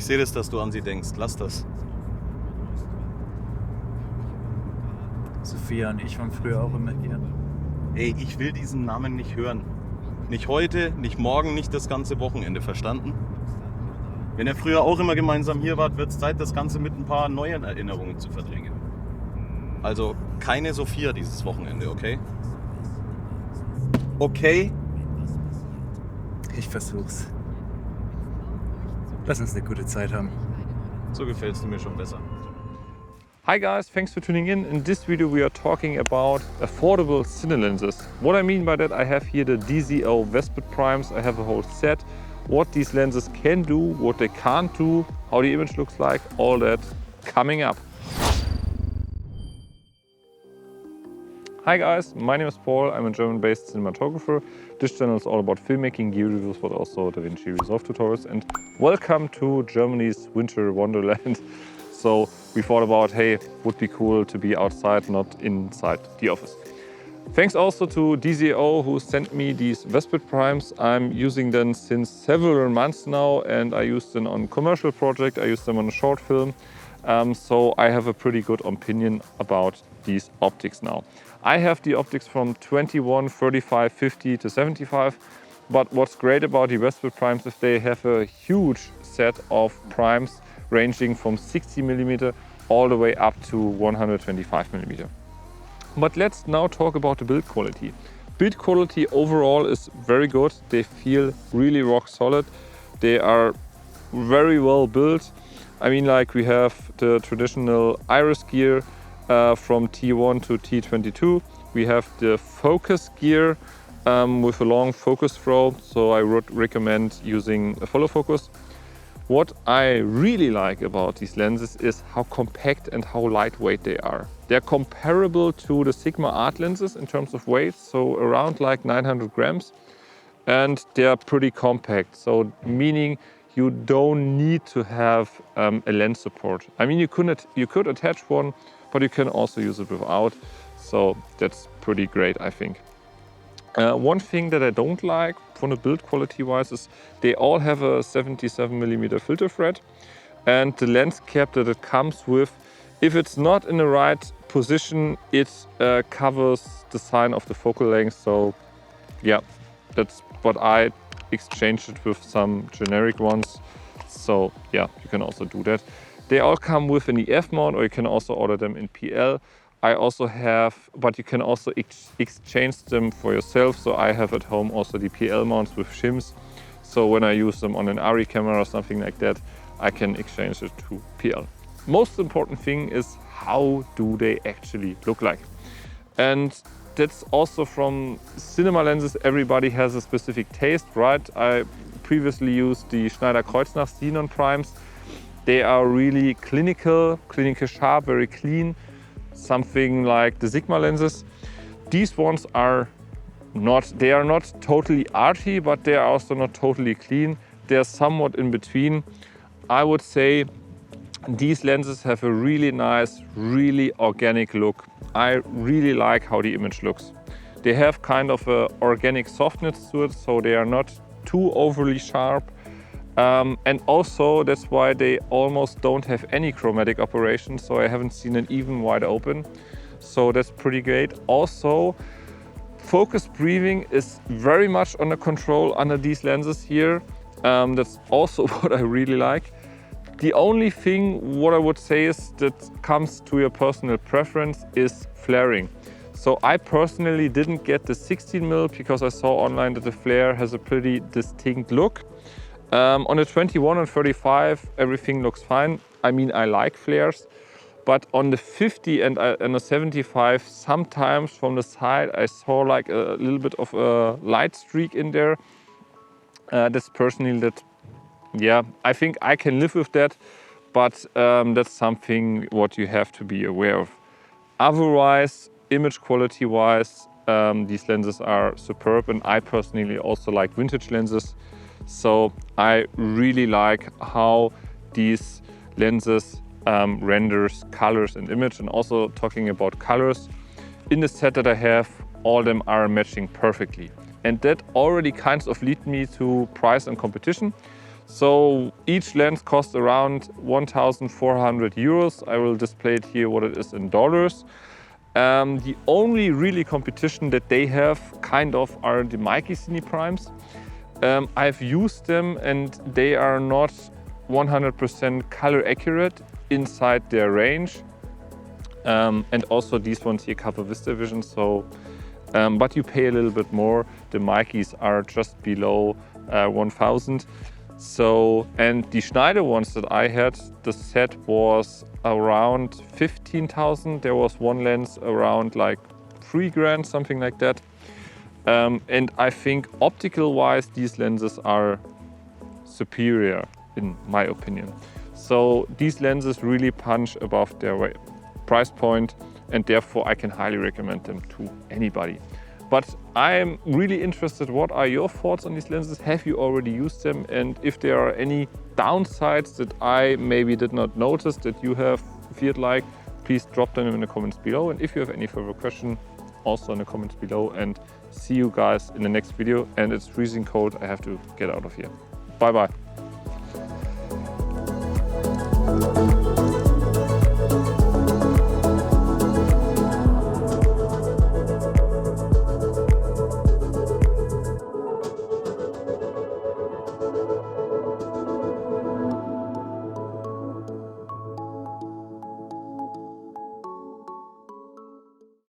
Ich sehe das, dass du an sie denkst. Lass das. Sophia und ich waren früher auch immer hier. Ey, ich will diesen Namen nicht hören. Nicht heute, nicht morgen, nicht das ganze Wochenende, verstanden? Wenn ihr früher auch immer gemeinsam hier wart, wird es Zeit, das Ganze mit ein paar neuen Erinnerungen zu verdrängen. Also keine Sophia dieses Wochenende, okay? Okay? Ich versuch's. Lass uns eine gute Zeit haben. So gefällst du mir schon besser. Hi guys, thanks for tuning in. In this video we are talking about affordable cine lenses. What I mean by that, I have here the DZO Vespid Primes. I have a whole set. What these lenses can do, what they can't do, how the image looks like, all that coming up. Hi guys, my name is Paul. I'm a German-based cinematographer. This channel is all about filmmaking, gear reviews, but also DaVinci Resolve tutorials. And welcome to Germany's winter wonderland. So we thought about, hey, would be cool to be outside, not inside the office. Thanks also to DZO who sent me these Vespid Primes. I'm using them since several months now, and I use them on commercial project. I use them on a short film. So I have a pretty good opinion about these optics now. I have the optics from 21, 35, 50 to 75. But what's great about the Vespid Primes is they have a huge set of primes ranging from 60mm all the way up to 125mm. But let's now talk about the build quality. Build quality overall is very good. They feel really rock solid. They are very well built. I mean, like we have the traditional iris gear from T1 to T22. We have the focus gear with a long focus throw. So I would recommend using a follow focus. What I really like about these lenses is how compact and how lightweight they are. They're comparable to the Sigma Art lenses in terms of weight, so around like 900 grams. And they're pretty compact, so meaning you don't need to have a lens support. I mean, you could attach one, but you can also use it without. So that's pretty great, I think. One thing that I don't like from the build quality wise is they all have a 77mm filter thread, and the lens cap that it comes with, if it's not in the right position, it covers the sign of the focal length. So yeah, that's what I exchanged it with some generic ones. So yeah, you can also do that. They all come with an EF mount, or you can also order them in PL. I also have, but you can also exchange them for yourself. So I have at home also the PL mounts with shims. So when I use them on an ARRI camera or something like that, I can exchange it to PL. Most important thing is how do they actually look like? And that's also from cinema lenses. Everybody has a specific taste, right? I previously used the Schneider Kreuznach Xenon Primes. They are really clinical sharp, very clean. Something like the Sigma lenses. These ones are not totally arty, but they are also not totally clean. They're somewhat in between. I would say these lenses have a really nice, really organic look. I really like how the image looks. They have kind of an organic softness to it, so they are not too overly sharp. And also that's why they almost don't have any chromatic operation, so I haven't seen an even wide open. So that's pretty great. Also, focus breathing is very much under control under these lenses here. That's also what I really like. The only thing what I would say is that comes to your personal preference is flaring. So I personally didn't get the 16mm because I saw online that the flare has a pretty distinct look. On the 21 and 35, everything looks fine. I mean, I like flares, but on the 50 and the 75, sometimes from the side, I saw like a little bit of a light streak in there. That's personally yeah, I think I can live with that, but that's something what you have to be aware of. Otherwise, image quality wise, these lenses are superb, and I personally also like vintage lenses. So I really like how these lenses renders colors and image. And also talking about colors, in the set that I have, all of them are matching perfectly. And that already kind of lead me to price and competition. So each lens costs around 1,400 euros. I will display it here what it is in dollars. The only really competition that they have kind of are the Mikey Cine Primes. I've used them and they are not 100% color accurate inside their range. And also these ones here cover Vista Vision, so but you pay a little bit more. The Mikeys are just below 1,000. So, and the Schneider ones that I had, the set was around 15,000. There was one lens around like 3 grand, something like that. And I think optical wise, these lenses are superior in my opinion. So these lenses really punch above their price point, and therefore I can highly recommend them to anybody. But I'm really interested, what are your thoughts on these lenses? Have you already used them? And if there are any downsides that I maybe did not notice that you have felt like, please drop them in the comments below. And if you have any further question, also in the comments below. And see you guys in the next video. And it's freezing cold, I have to get out of here. Bye bye.